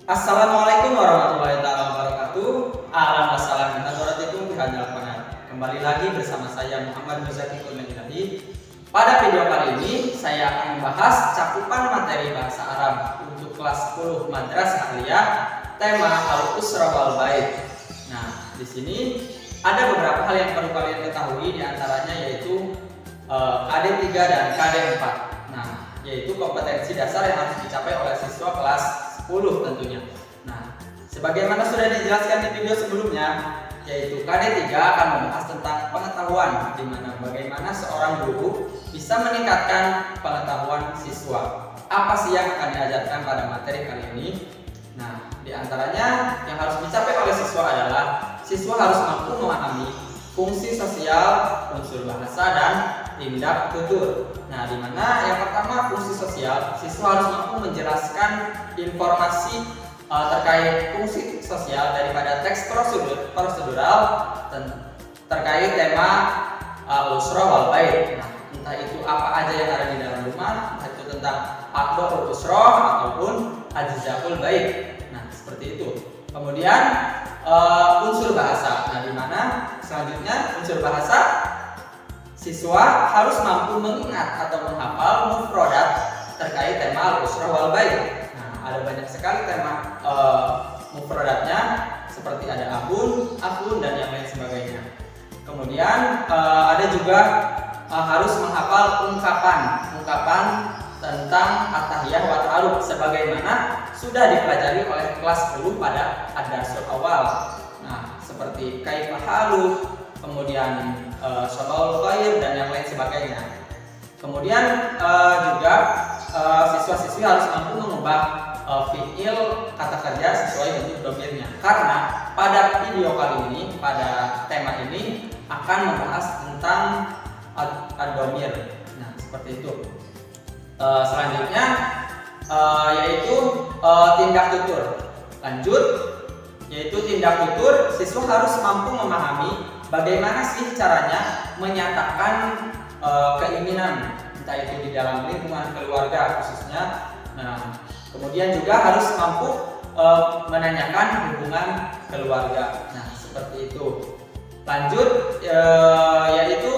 Assalamualaikum warahmatullahi wabarakatuh. Ahlan wa sahlan bi hadratikum fi hadzal qanat. Kembali lagi bersama saya Muhammad Muzaki Kulmedi. Pada video kali ini saya akan membahas cakupan materi bahasa Arab untuk kelas 10 Madrasah Aliyah, tema Al-Usra wal Bait. Nah, di sini ada beberapa hal yang perlu kalian ketahui, diantaranya yaitu KD3 dan KD4. Nah, yaitu kompetensi dasar yang harus dicapai oleh siswa kelas 10 tentunya. Nah, sebagaimana sudah dijelaskan di video sebelumnya, yaitu KD3 akan membahas tentang pengetahuan, di mana bagaimana seorang guru bisa meningkatkan pengetahuan siswa. Apa sih yang akan diajarkan pada materi kali ini? Nah, diantaranya yang harus dicapai oleh siswa adalah siswa harus mampu memahami fungsi sosial, unsur bahasa, dan tindak tutur. Nah, di mana yang pertama fungsi sosial, siswa harus mampu menjelaskan informasi terkait fungsi sosial daripada teks prosedural terkait tema Al-Usra wal Bait. Nah, entah itu apa aja yang ada di dalam rumah, entah itu tentang Aqdul Usra ataupun Ajzaul Bait. Nah, seperti itu. Kemudian unsur bahasa. Nah, di mana selanjutnya unsur bahasa, siswa harus mampu mengingat atau menghafal mufradat terkait tema Al-Usra wal Bait. Nah, ada banyak sekali tema mufradatnya, seperti ada abun, akhun, dan yang lain sebagainya. Kemudian ada juga harus menghafal ungkapan tentang at-tahiyah wa ta'aruf sebagaimana sudah dipelajari oleh kelas 10 pada ad-darsul awal. Nah, seperti kaifa halu, kemudian sabahul khair, dan yang lain sebagainya. Kemudian juga siswa-siswi harus mampu mengubah fi'il kata kerja sesuai bentuk domirnya. Karena pada video kali ini, pada tema ini akan membahas tentang ad-domir. Nah, seperti itu. Selanjutnya yaitu tindak tutur. Lanjut, yaitu tindak tutur, siswa harus mampu memahami bagaimana sih caranya menyatakan keinginan, entah itu di dalam lingkungan keluarga khususnya. Nah, kemudian juga harus mampu menanyakan hubungan keluarga. Nah, seperti itu. Lanjut, yaitu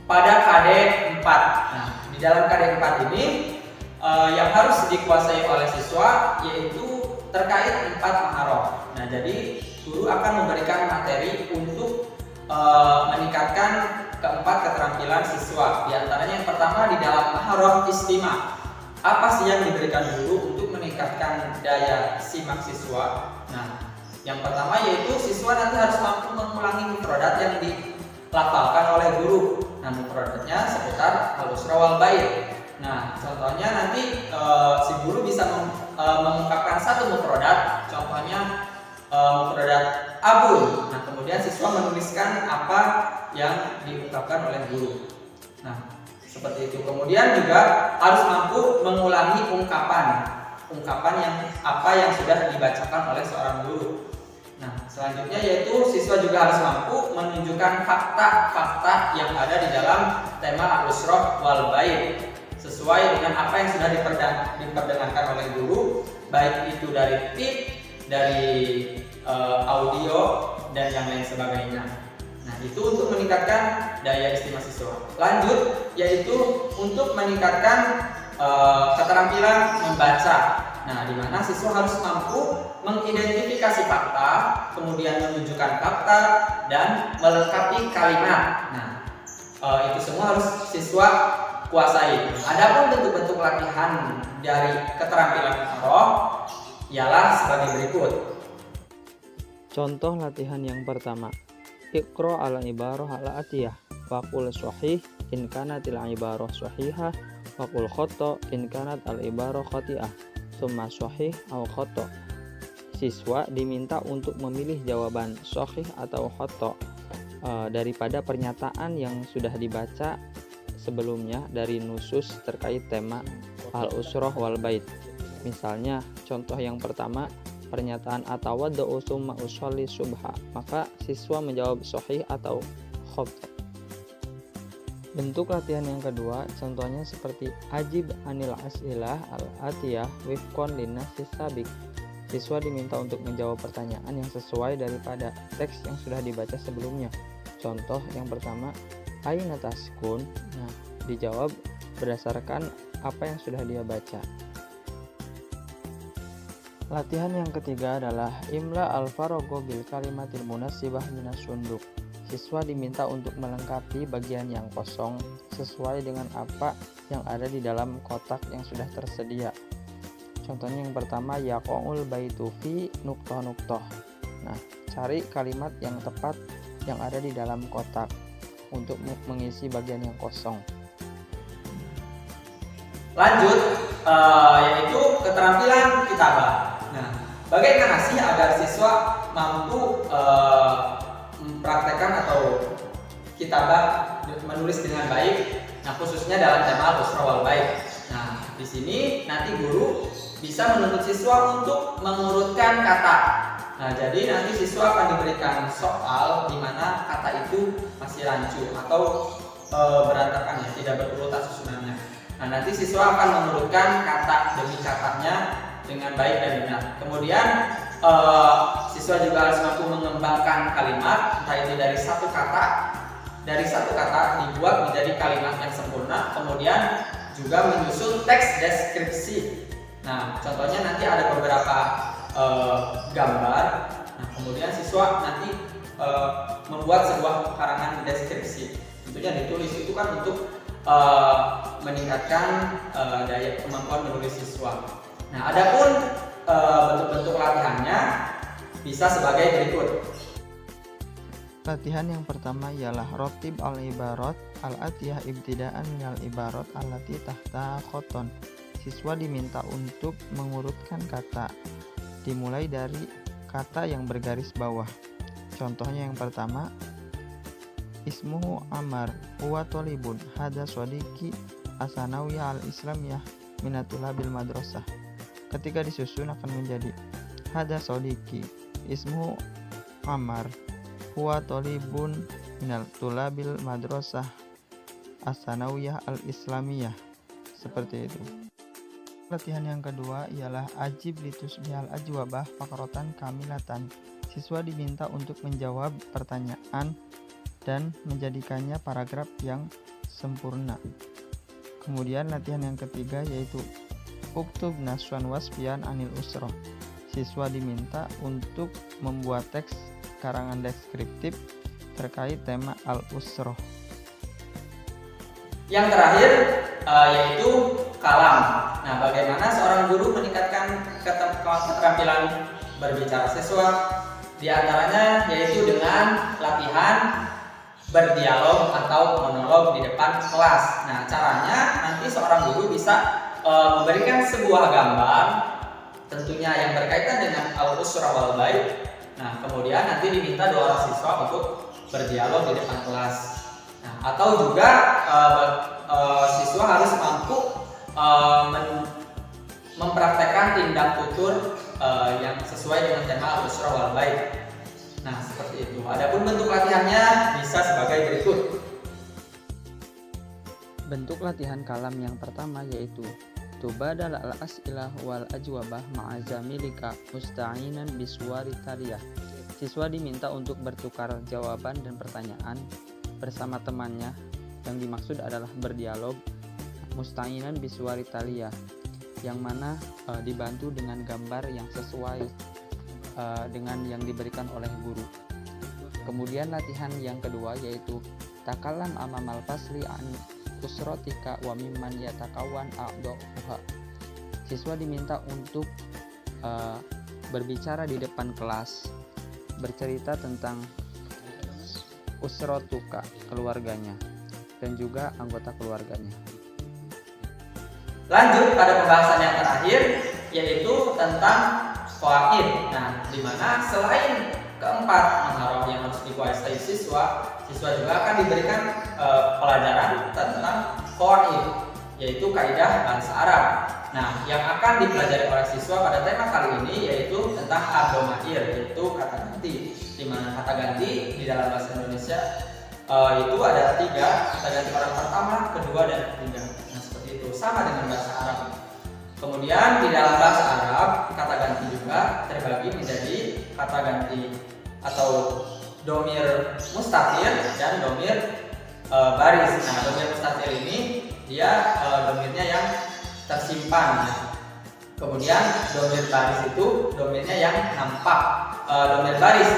pada KD4. Nah, di dalam KD4 ini yang harus dikuasai oleh siswa yaitu terkait 4 maharoh. Nah, jadi guru akan memberikan materi untuk meningkatkan keempat keterampilan siswa. Di antaranya yang pertama di dalam maharoh istima. Apa sih yang diberikan guru untuk meningkatkan daya simak siswa? Nah, yang pertama yaitu siswa nanti harus mampu mengulangi mufradat yang dilafalkan oleh guru. Nah, mufradatnya seputar Al-Usra wal Bait. Nah, contohnya nanti si guru bisa mengungkapkan satu mufradat, contohnya mufradat abun. Nah, kemudian siswa menuliskan apa yang diungkapkan oleh guru. Nah, seperti itu. Kemudian juga harus mampu mengulangi ungkapan yang sudah dibacakan oleh seorang guru. Nah, selanjutnya yaitu siswa juga harus mampu menunjukkan fakta-fakta yang ada di dalam tema Al-Usra wal Bait sesuai dengan apa yang sudah diperdengarkan oleh guru, baik itu dari tip, dari audio, dan yang lain sebagainya. Nah, itu untuk meningkatkan daya istimewa siswa. Lanjut, yaitu untuk meningkatkan keterampilan membaca. Nah, di mana siswa harus mampu mengidentifikasi fakta, kemudian menunjukkan fakta, dan melengkapi kalimat. Nah, itu semua harus siswa kuasai. Adapun bentuk-bentuk latihan dari keterampilan maharoh ialah sebagai berikut. Contoh latihan yang pertama, Iqra ala ibarah ala atiyah faqul sahih in kanatil ibarah sahihah faqul khata in kanat al ibarah khati'ah summa sahih au khata. Siswa diminta untuk memilih jawaban sahih atau khata daripada pernyataan yang sudah dibaca sebelumnya dari nusus terkait tema Al-Usra wal Bait. Misalnya, contoh yang pertama, pernyataan atawaddu summa usolli subha, maka siswa menjawab sahih atau khata. Bentuk latihan yang kedua, contohnya seperti ajib anil as'ilah al-atiyah wifqan linnasis sabiq. Siswa diminta untuk menjawab pertanyaan yang sesuai daripada teks yang sudah dibaca sebelumnya. Contoh yang pertama, Aina taskun? Nah, dijawab berdasarkan apa yang sudah dia baca. Latihan yang ketiga adalah Imla al-faragho bil kalimatil munassibah minas sunduk. Siswa diminta untuk melengkapi bagian yang kosong sesuai dengan apa yang ada di dalam kotak yang sudah tersedia. Contohnya yang pertama, yaqa'ul baitu fi nuqtoh. Nah, cari kalimat yang tepat yang ada di dalam kotak untuk mengisi bagian yang kosong. Lanjut, yaitu keterampilan kitabah. Nah, bagaimana sih agar siswa mampu mempraktekkan atau kitabah menulis dengan baik? Nah, khususnya dalam tema al-usra wal bait. Nah, di sini nanti guru bisa menuntut siswa untuk mengurutkan kata. Nah, jadi nanti siswa akan diberikan soal di mana kata itu masih rancu atau berantakan, ya, tidak berurutan susunannya. Nah, nanti siswa akan mengurutkan kata demi katanya dengan baik dan benar. Kemudian siswa juga harus mampu mengembangkan kalimat, entah itu dari satu kata dibuat menjadi kalimat yang sempurna. Kemudian juga menyusun teks deskripsi. Nah, contohnya nanti ada beberapa gambar. Nah, kemudian siswa nanti membuat sebuah karangan deskripsi. Tentunya ditulis itu kan untuk meningkatkan daya kemampuan menulis siswa. Nah, adapun bentuk-bentuk latihannya bisa sebagai berikut. Latihan yang pertama ialah rotib al-ibarat al-atiyah ibtidaan minal ibarat allati tahta khoton. Siswa diminta untuk mengurutkan kata dimulai dari kata yang bergaris bawah. Contohnya yang pertama, ismuhu Amar huwa tolibun hada swadiki asanawiyah al-islamiyah minatulabil madrasah. Ketika disusun akan menjadi hada swadiki ismuhu Amar huwa tolibun minatulabil madrasah asanawiyah al-islamiyah. Seperti itu. Latihan yang kedua ialah ajib litusbihal ajwabah fakrotan kamilatan. Siswa diminta untuk menjawab pertanyaan dan menjadikannya paragraf yang sempurna. Kemudian latihan yang ketiga yaitu uktub naswan wasfian anil usroh. Siswa diminta untuk membuat teks karangan deskriptif terkait tema al-usroh. Yang terakhir yaitu kalam. Nah, bagaimana seorang guru meningkatkan keterampilan berbicara siswa? Di antaranya yaitu dengan latihan berdialog atau monolog di depan kelas. Nah, caranya nanti seorang guru bisa memberikan sebuah gambar, tentunya yang berkaitan dengan al-usra wal bait. Nah, kemudian nanti diminta dua orang siswa untuk berdialog di depan kelas. Nah, atau juga siswa harus mampu mempraktekkan tindak tutur yang sesuai dengan tema al-usra wal bait. Nah, seperti itu. Adapun bentuk latihannya bisa sebagai berikut. Bentuk latihan kalam yang pertama yaitu tubadal al-as'ilah wal ajwabah ma'azamilika musta'inan bisuwari tariyah. Siswa diminta untuk bertukar jawaban dan pertanyaan bersama temannya. Yang dimaksud adalah berdialog musta'inan bisuwari taliyah, yang mana dibantu dengan gambar yang sesuai dengan yang diberikan oleh guru. Kemudian latihan yang kedua yaitu takalam amamal fasli an usrotika wa mimman yatakawan a'dha'uha. Siswa diminta untuk berbicara di depan kelas, bercerita tentang usrotuka, keluarganya, dan juga anggota keluarganya. Lanjut pada pembahasan yang terakhir yaitu tentang qawaid. Nah, di mana selain keempat mahram yang harus dikuasai siswa juga akan diberikan pelajaran tentang qawaid, yaitu kaidah bahasa Arab. Nah, yang akan dipelajari oleh siswa pada tema kali ini yaitu tentang ad-dhamair, yaitu kata ganti. Di mana kata ganti di dalam bahasa Indonesia itu ada 3, kata ganti orang pertama, kedua, dan ketiga. Nah, seperti itu, sama dengan bahasa Arab. Kemudian di dalam bahasa Arab kata ganti juga atau domir mustatir dan domir baris. Nah, domir mustatir ini dia domirnya yang tersimpan. Kemudian domir baris itu domirnya yang nampak. Domir baris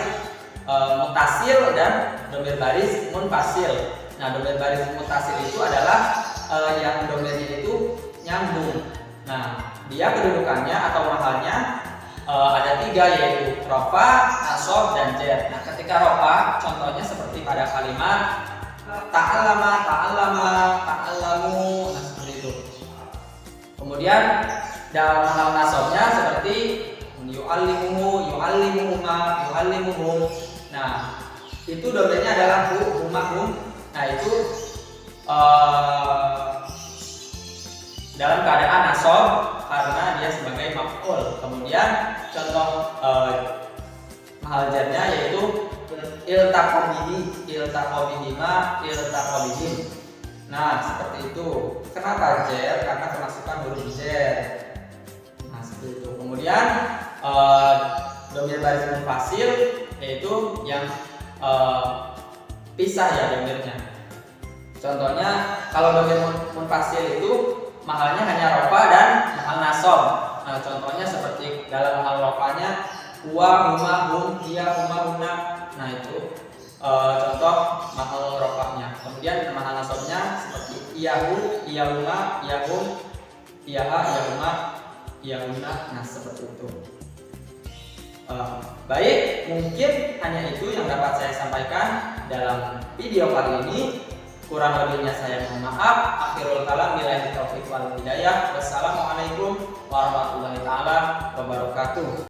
mutasil dan domir baris munfasil. Nah, domir baris mutasil itu adalah yang domirnya itu nyambung. Nah, dia kedudukannya atau mahalnya ada 3, yaitu rofa, nasab, dan jar. Nah, ketika rofa, contohnya seperti pada kalimat ta'allama, ta'allamu, nah seperti itu. Kemudian dalam hal nasabnya seperti yu'allimuhu, yu'allimuhuma, yu'allimuhum. Nah, itu domirnya adalah huma, hum. Nah, itu dalam keadaan nasab karena dia sebagai maf'ul. Kemudian contoh mahal jarnya yaitu iltaqabihi, iltaqabihima, iltaqabihim. Nah, seperti itu. Kenapa jar? Karena kemasukan huruf jar. Nah, seperti itu. Kemudian domir baris munfasil yaitu yang pisah ya domirnya. Contohnya kalau domir munfasil itu mahalnya hanya rofa dan mahal nasab. Nah, contohnya seperti dalam hal rofanya huwa, huma, hum, hiya, huma, huna. Nah, itu contoh mahal rofanya. Kemudian mahal nasabnya seperti iyahu, iyahuma, iyahum, iyaha, iyahuma, iyahuna. Nah, seperti itu. Baik, mungkin hanya itu yang dapat saya sampaikan dalam video kali ini. Kurang lebihnya saya mohon maaf. Akhirul kalam, billahi taufiq wal hidayah. Wassalamualaikum warahmatullahi taala wabarakatuh.